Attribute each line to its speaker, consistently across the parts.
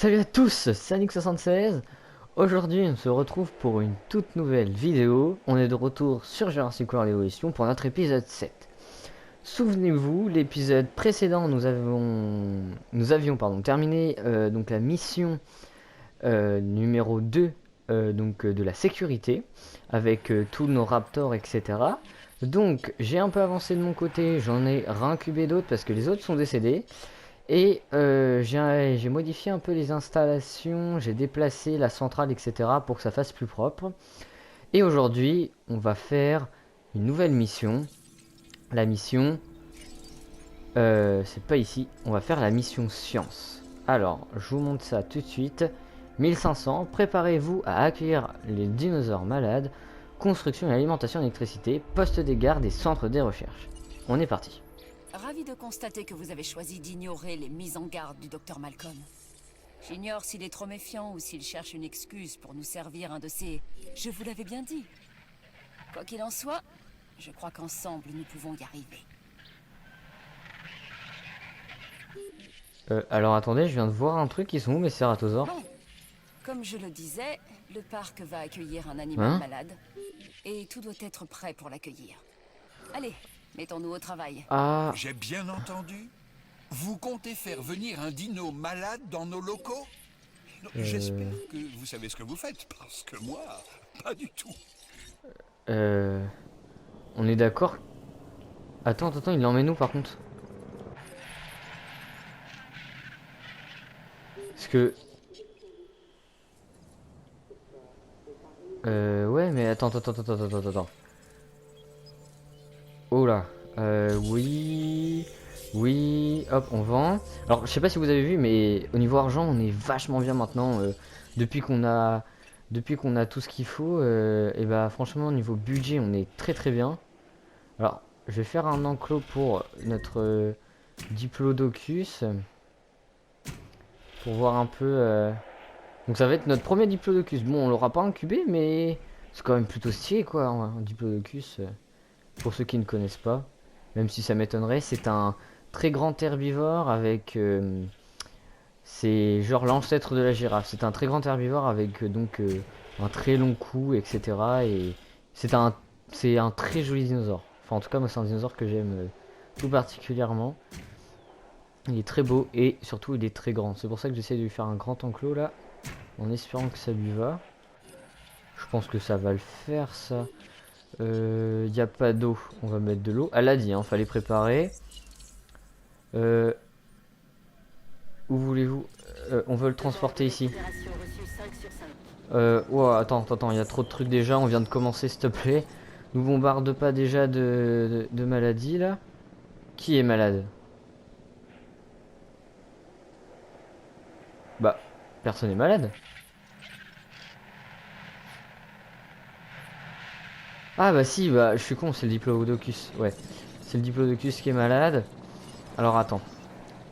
Speaker 1: Salut à tous, c'est Nick76. Aujourd'hui, on se retrouve pour une toute nouvelle vidéo. On est de retour sur Jurassic World Evolution pour notre épisode 7. Souvenez-vous, l'épisode précédent, nous avions terminé donc la mission numéro 2 de la sécurité avec tous nos raptors, etc. Donc, j'ai un peu avancé de mon côté, j'en ai réincubé d'autres parce que les autres sont décédés. Et j'ai modifié un peu les installations, j'ai déplacé la centrale, etc. pour que ça fasse plus propre. Et aujourd'hui, on va faire une nouvelle mission. La mission, c'est pas ici, on va faire la mission science. Alors, je vous montre ça tout de suite. 1500, préparez-vous à accueillir les dinosaures malades. Construction et alimentation d'électricité, poste des gardes et centre des recherches. On est parti.
Speaker 2: Ravi de constater que vous avez choisi d'ignorer les mises en garde du docteur Malcolm. J'ignore s'il est trop méfiant ou s'il cherche une excuse pour nous servir un de ces « je vous l'avais bien dit ». Quoi qu'il en soit, je crois qu'ensemble nous pouvons y arriver.
Speaker 1: Alors attendez, je viens de voir un truc, ils sont où mes cératosaures?
Speaker 2: Bon, comme je le disais, le parc va accueillir un animal malade et tout doit être prêt pour l'accueillir. Allez, mettons-nous au travail.
Speaker 1: Ah,
Speaker 3: J'ai bien entendu. Vous comptez faire venir un dino malade dans nos locaux? J'espère que vous savez ce que vous faites, parce que moi, pas du tout.
Speaker 1: on est d'accord. Attends, il l'emmène où par contre? Parce que... ouais, mais attends. Oh là. Oui. Oui. Hop, on vend. Alors, je sais pas si vous avez vu, mais au niveau argent, on est vachement bien maintenant. Depuis qu'on a... Depuis qu'on a tout ce qu'il faut, et bah franchement, au niveau budget, on est très bien. Alors, je vais faire un enclos pour notre Diplodocus. Pour voir un peu... Donc ça va être notre premier Diplodocus. Bon, on l'aura pas incubé, mais c'est quand même plutôt stylé, quoi, un Diplodocus. Pour ceux qui ne connaissent pas. Même si ça m'étonnerait, c'est un très grand herbivore avec... c'est genre l'ancêtre de la girafe. C'est un très grand herbivore avec un très long cou, etc. Et c'est un très joli dinosaure. Enfin, en tout cas, moi, c'est un dinosaure que j'aime tout particulièrement. Il est très beau et surtout, il est très grand. C'est pour ça que j'essaie de lui faire un grand enclos là, en espérant que ça lui va. Je pense que ça va le faire, ça. Y a pas d'eau, on va mettre de l'eau. Elle a dit, hein, fallait préparer. Où voulez-vous on veut le transporter ici. Oh, attends, il y a trop de trucs déjà, on vient de commencer, s'il te plaît. Nous bombarde pas déjà de maladies là. Qui est malade? Bah, personne n'est malade. Ah bah si, bah je suis con, c'est le Diplodocus. Ouais, c'est le Diplodocus qui est malade. Alors attends,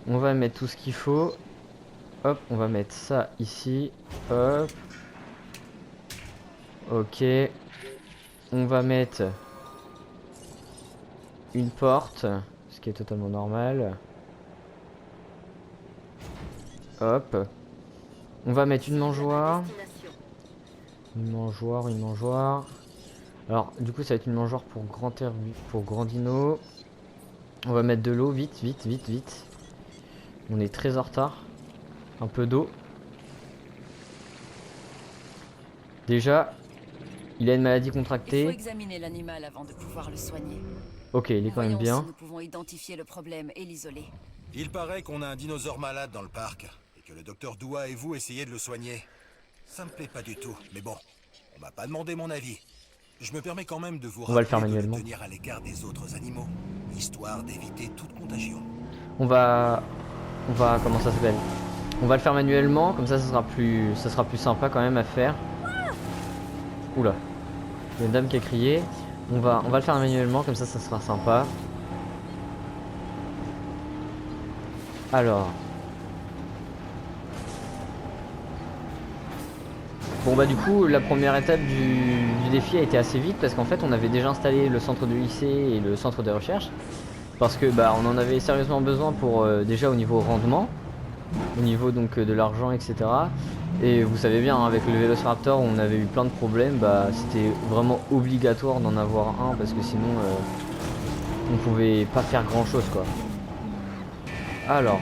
Speaker 1: on va mettre tout ce qu'il faut. Hop, on va mettre ça ici. Hop. Ok. On va mettre une porte, ce qui est totalement normal. Hop. On va mettre une mangeoire. Une mangeoire. Alors, du coup, ça va être une mangeoire pour pour grand dino. On va mettre de l'eau, vite. On est très en retard. Un peu d'eau. Déjà, il a une maladie
Speaker 2: Il faut
Speaker 1: contractée.
Speaker 2: examiner l'animal avant de pouvoir le soigner.
Speaker 1: Ok, il est quand même
Speaker 2: Voyons
Speaker 1: bien.
Speaker 2: si nous pouvons identifier le problème et l'isoler.
Speaker 3: Il paraît qu'on a un dinosaure malade dans le parc, et que le docteur Doua et vous essayez de le soigner. Ça me plaît pas du tout, mais bon, on m'a pas demandé mon avis. Je me permets quand même de vous
Speaker 1: On va le faire
Speaker 3: rappeler de le
Speaker 1: manuellement.
Speaker 3: tenir à l'écart des autres animaux, histoire d'éviter toute contagion.
Speaker 1: On va... Comment ça s'appelle? On va le faire manuellement, comme ça sera plus sympa quand même à faire. Oula. Il y a une dame qui a crié. On va le faire manuellement, comme ça sera sympa. Alors. Bon bah du coup la première étape du défi a été assez vite parce qu'en fait on avait déjà installé le centre de lycée et le centre de recherche. Parce que bah on en avait sérieusement besoin pour déjà au niveau rendement. au niveau donc de l'argent, etc. Et vous savez bien, hein, avec le Vélociraptor, on avait eu plein de problèmes, bah c'était vraiment obligatoire d'en avoir un parce que sinon on pouvait pas faire grand chose quoi. Alors.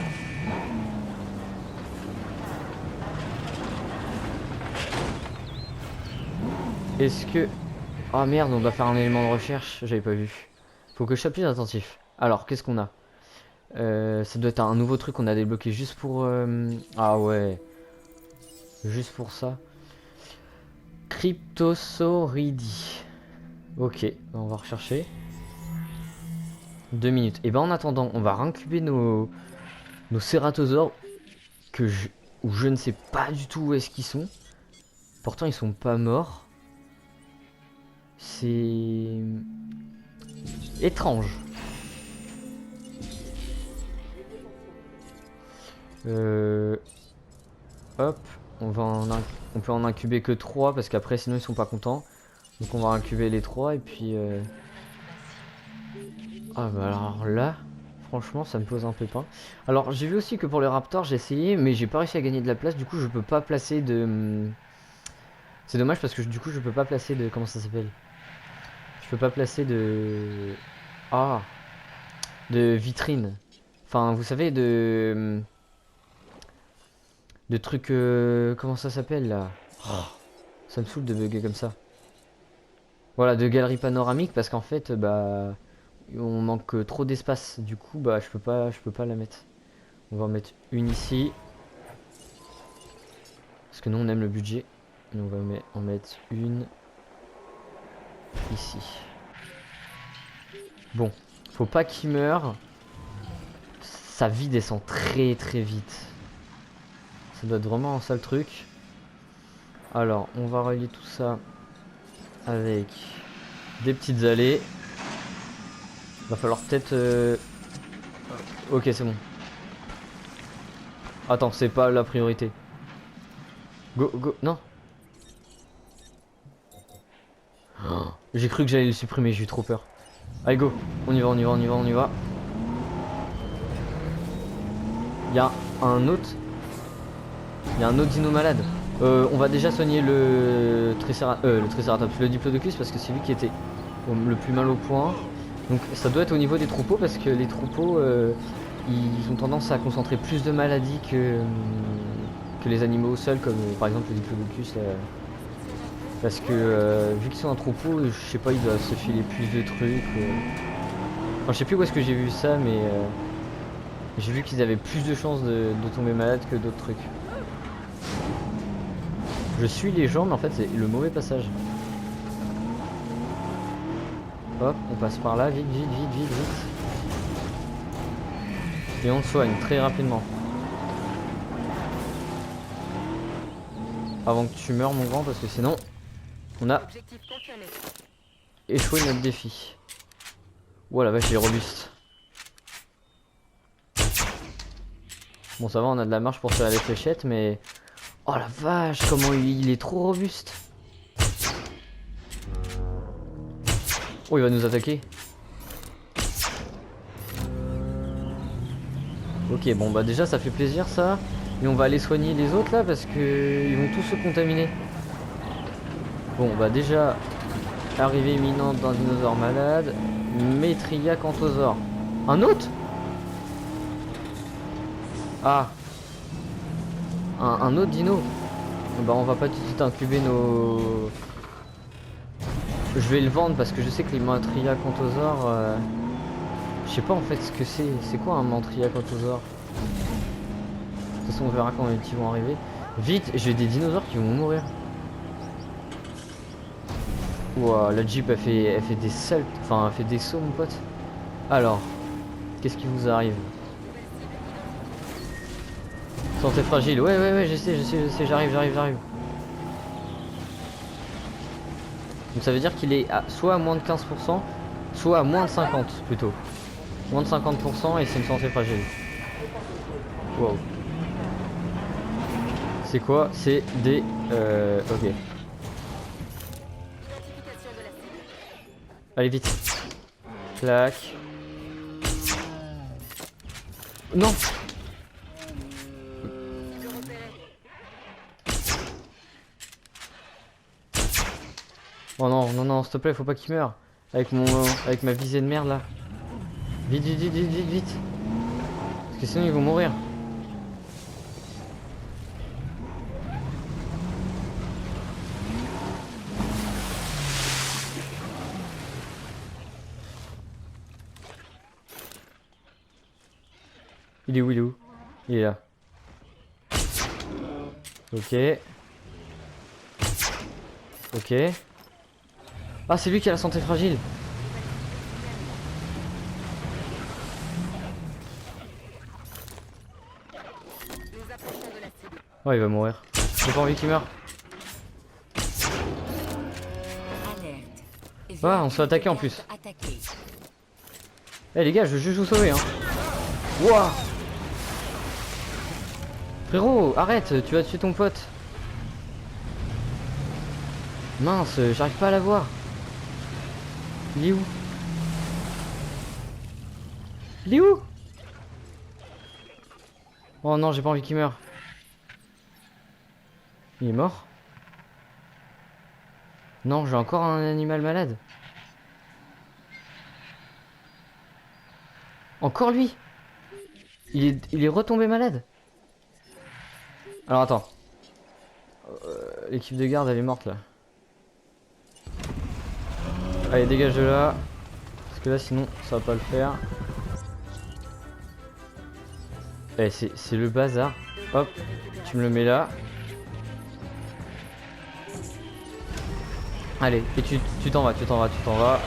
Speaker 1: Est-ce que... Oh merde, on doit faire un élément de recherche, j'avais pas vu. Faut que je sois plus attentif. Alors, qu'est-ce qu'on a? Ça doit être un nouveau truc qu'on a débloqué juste pour... Ah ouais. Juste pour ça. Cryptosauridi. Ok, on va rechercher. 2 minutes. Et ben en attendant, on va réincuber nos cératosaures où je ne sais pas du tout où est-ce qu'ils sont. Pourtant ils sont pas morts. C'est étrange. Hop, on peut en incuber que 3 parce qu'après sinon ils sont pas contents. Donc on va incuber les 3 et puis ah bah alors là, franchement ça me pose un pépin. Alors j'ai vu aussi que pour les raptors j'ai essayé mais j'ai pas réussi à gagner de la place, du coup je peux pas placer de... C'est dommage parce que du coup je peux pas placer de... Comment ça s'appelle? Je peux pas placer de... Ah, de vitrine. Enfin vous savez de trucs... Comment ça s'appelle là? Oh, ça me saoule de bugger comme ça. Voilà, de galerie panoramique parce qu'en fait bah... On manque trop d'espace, du coup bah je peux pas la mettre. On va en mettre une ici. Parce que nous on aime le budget. Et on va en mettre une ici. Bon, faut pas qu'il meure. Sa vie descend très très vite. Ça doit être vraiment ça le truc. Alors, on va relier tout ça avec des petites allées. Va falloir peut-être... Ok, c'est bon. Attends, c'est pas la priorité. Go, go, non. Oh, j'ai cru que j'allais le supprimer, j'ai eu trop peur. Allez, go. On y va, on y va, on y va, on y va. Il y a un autre... Il y a un autre dino malade. On va déjà soigner le Triceratops, le Diplodocus, parce que c'est lui qui était le plus mal au point. Donc ça doit être au niveau des troupeaux, parce que les troupeaux, ils ont tendance à concentrer plus de maladies que les animaux seuls, comme par exemple le Diplodocus. Parce que vu qu'ils sont en troupeau, je sais pas, ils doivent se filer plus de trucs. Enfin, je sais plus où est-ce que j'ai vu ça, mais j'ai vu qu'ils avaient plus de chances de tomber malade que d'autres trucs. Je suis les gens, mais en fait c'est le mauvais passage. Hop, on passe par là, vite, vite, vite, vite, vite. Et on te soigne très rapidement. Avant que tu meurs mon grand, parce que sinon on a échoué notre défi. Oh la vache, il est robuste. Bon ça va, on a de la marge pour faire les fléchettes, mais... Oh la vache, comment il est trop robuste. Oh, il va nous attaquer. Ok, bon bah déjà ça fait plaisir ça. Et on va aller soigner les autres là parce que ils vont tous se contaminer. Bon bah déjà, arrivée imminente d'un dinosaure malade. Métriacanthosaure. Un autre? Ah, un autre dino. Bah on va pas tout de suite incuber nos... Je vais le vendre parce que je sais que les Métriacanthosaures... Je sais pas en fait ce que c'est. C'est quoi un Métriacanthosaure? De toute façon on verra quand ils vont arriver. Vite, j'ai des dinosaures qui vont mourir. Ouah, la Jeep elle fait des salts... Enfin elle fait des sauts mon pote. Alors, qu'est-ce qui vous arrive? Santé fragile, ouais, je sais, j'arrive. Donc ça veut dire qu'il est soit à moins de 15%, soit à moins de 50% plutôt. Moins de 50% et c'est une santé fragile. Wow. C'est quoi? C'est des... ok. Allez vite. Clac. Non. Oh non, non, non, s'il te plaît, faut pas qu'il meure. Avec ma visée de merde là. Vite, vite, vite, vite, vite, vite. Parce que sinon ils vont mourir. Il est où, il est où? Il est là. Ok. Ok. Ah, c'est lui qui a la santé fragile. Oh, il va mourir. J'ai pas envie qu'il meure. Ah, on se fait attaquer en plus. Eh les gars, je veux juste vous sauver, hein. Wouah. Frérot, arrête, tu vas tuer ton pote. Mince, j'arrive pas à la voir. Il est où? Il est où? Oh non, j'ai pas envie qu'il meure. Il est mort? Non, j'ai encore un animal malade. Encore lui? Il est retombé malade? Alors attends. L'équipe de garde elle est morte là. Allez, dégage de là. Parce que là sinon ça va pas le faire. Eh, c'est le bazar. Hop, tu me le mets là. Allez, et tu t'en vas, tu t'en vas, tu t'en vas.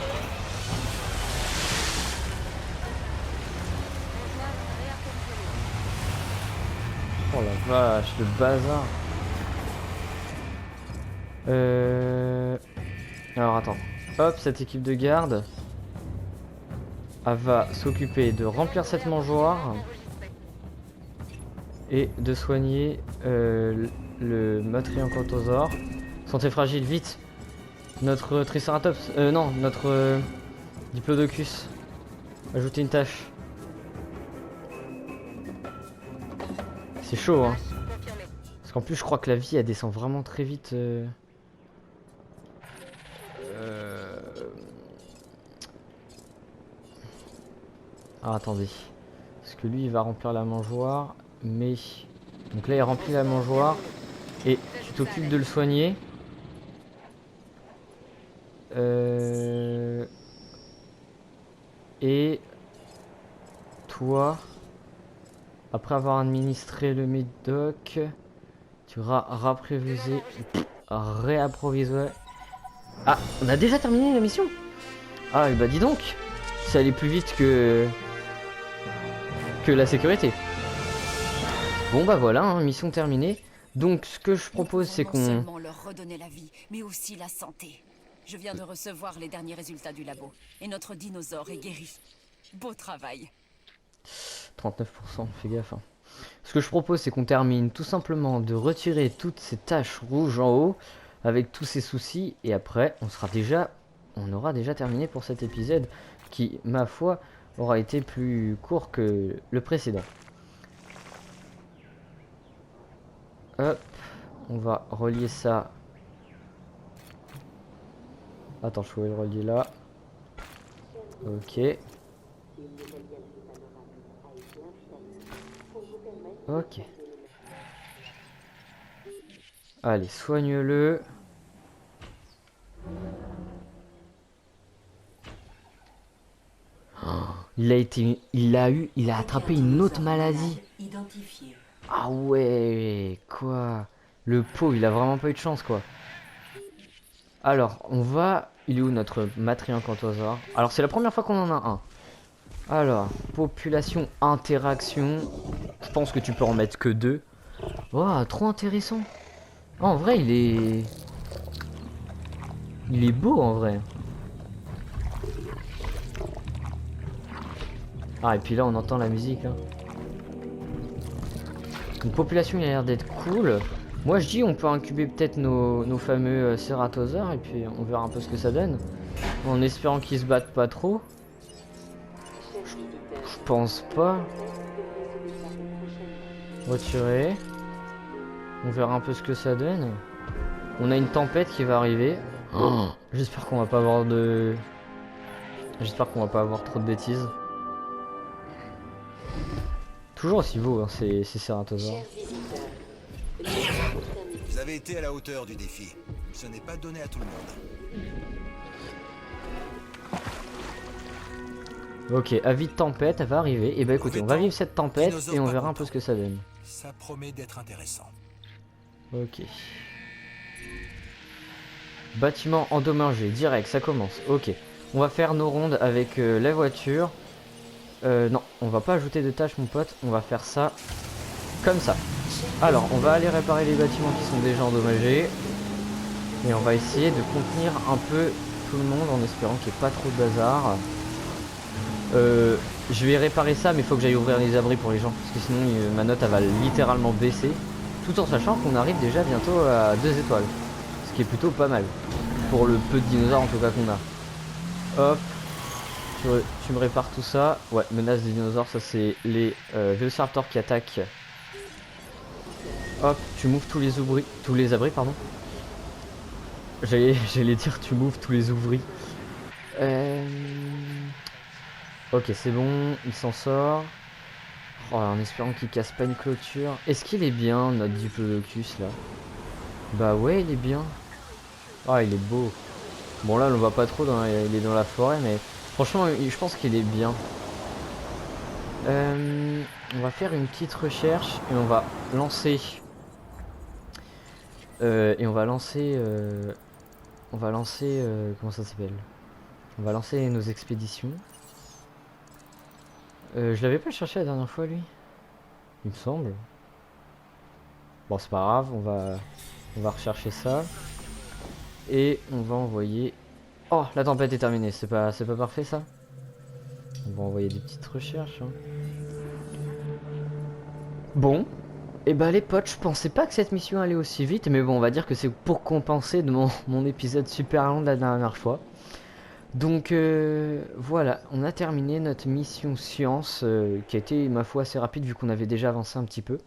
Speaker 1: Oh la vache, le bazar. Alors attends. Hop, cette équipe de garde. Elle va s'occuper de remplir cette mangeoire. Et de soigner le Matrianchosaure. Santé fragile, vite. Notre Triceratops. Non, notre Diplodocus. Ajouter une tâche. C'est chaud, hein. Parce qu'en plus, je crois que la vie, elle descend vraiment très vite. Ah, attendez. Parce que lui, il va remplir la mangeoire. Mais... Donc là, il remplit la mangeoire. Et tu t'occupes de le soigner. Et... Toi... Après avoir administré le médoc, tu réapprovisionner. Ah, on a déjà terminé la mission. Ah, bah dis donc, ça allait plus vite que la sécurité. Bon bah voilà, hein, mission terminée. Donc ce que je propose c'est qu'on...
Speaker 2: Non seulement leur redonner la vie, mais aussi la santé. Je viens de recevoir les derniers résultats du labo, et notre dinosaure est guéri. Beau travail.
Speaker 1: 39%, fais gaffe. Hein. Ce que je propose, c'est qu'on termine tout simplement de retirer toutes ces taches rouges en haut, avec tous ces soucis, et après, on aura déjà terminé pour cet épisode, qui, ma foi, aura été plus court que le précédent. Hop, on va relier ça. Attends, je vais le relier là. Ok. Ok. Allez, soigne-le. Oh, il a attrapé une autre maladie. Ah ouais, quoi? Le pot, il a vraiment pas eu de chance, quoi. Alors, il est où notre Matrianchosaure? Alors, c'est la première fois qu'on en a un. Alors, population, interaction. Je pense que tu peux en mettre que 2. Oh, trop intéressant. Oh, en vrai, il est beau, en vrai. Ah, et puis là, on entend la musique, hein. Une population, il a l'air d'être cool. Moi, je dis, on peut incuber peut-être nos fameux Ceratosaures, et puis on verra un peu ce que ça donne. En espérant qu'ils se battent pas trop. Je pense pas. Retirer. On verra un peu ce que ça donne. On a une tempête qui va arriver. Oh, j'espère qu'on va pas avoir de... J'espère qu'on va pas avoir trop de bêtises. Toujours aussi beau, hein, ces cératosaures.
Speaker 3: Vous avez été à la hauteur du défi. Ce n'est pas donné à tout le monde.
Speaker 1: Ok, avis de tempête, elle va arriver. Et bah écoutez, on va vivre cette tempête et on verra un peu ce que ça donne.
Speaker 3: Ça promet d'être intéressant.
Speaker 1: Ok. Bâtiment endommagé, direct, ça commence. Ok. On va faire nos rondes avec la voiture. Non, on va pas ajouter de tâches, mon pote. On va faire ça comme ça. Alors, on va aller réparer les bâtiments qui sont déjà endommagés. Et on va essayer de contenir un peu tout le monde en espérant qu'il n'y ait pas trop de bazar. Je vais réparer ça, mais il faut que j'aille ouvrir les abris pour les gens. Parce que sinon, ma note, elle va littéralement baisser. Tout en sachant qu'on arrive déjà bientôt à 2 étoiles. Ce qui est plutôt pas mal. Pour le peu de dinosaures en tout cas qu'on a. Hop. Tu me répares tout ça. Ouais, menace des dinosaures, ça c'est les Vélociraptors qui attaquent. Hop, tu m'ouvres tous les abris, pardon. J'allais dire tu m'ouvres tous les ouvris. Ok, c'est bon, il s'en sort. Oh, en espérant qu'il casse pas une clôture. Est-ce qu'il est bien, notre Diplodocus, là? Bah ouais, il est bien. Ah, il est beau. Bon, là, on le voit pas trop, il est dans la forêt, mais franchement, je pense qu'il est bien. On va faire une petite recherche et on va lancer... comment ça s'appelle? On va lancer nos expéditions. Je l'avais pas cherché la dernière fois, lui. Il me semble. Bon, c'est pas grave, on va rechercher ça. Et on va envoyer... Oh, la tempête est terminée, c'est pas parfait ça? On va envoyer des petites recherches. Hein. Bon. Et bah les potes, je pensais pas que cette mission allait aussi vite, mais bon, on va dire que c'est pour compenser de mon épisode super long de la dernière fois. Donc voilà, on a terminé notre mission science, qui a été, ma foi, assez rapide vu qu'on avait déjà avancé un petit peu.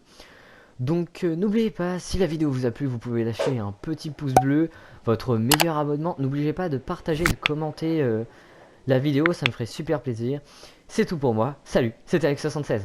Speaker 1: Donc n'oubliez pas, si la vidéo vous a plu, vous pouvez lâcher un petit pouce bleu, votre meilleur abonnement. N'oubliez pas de partager et de commenter la vidéo, ça me ferait super plaisir. C'est tout pour moi, salut, c'était Alex76.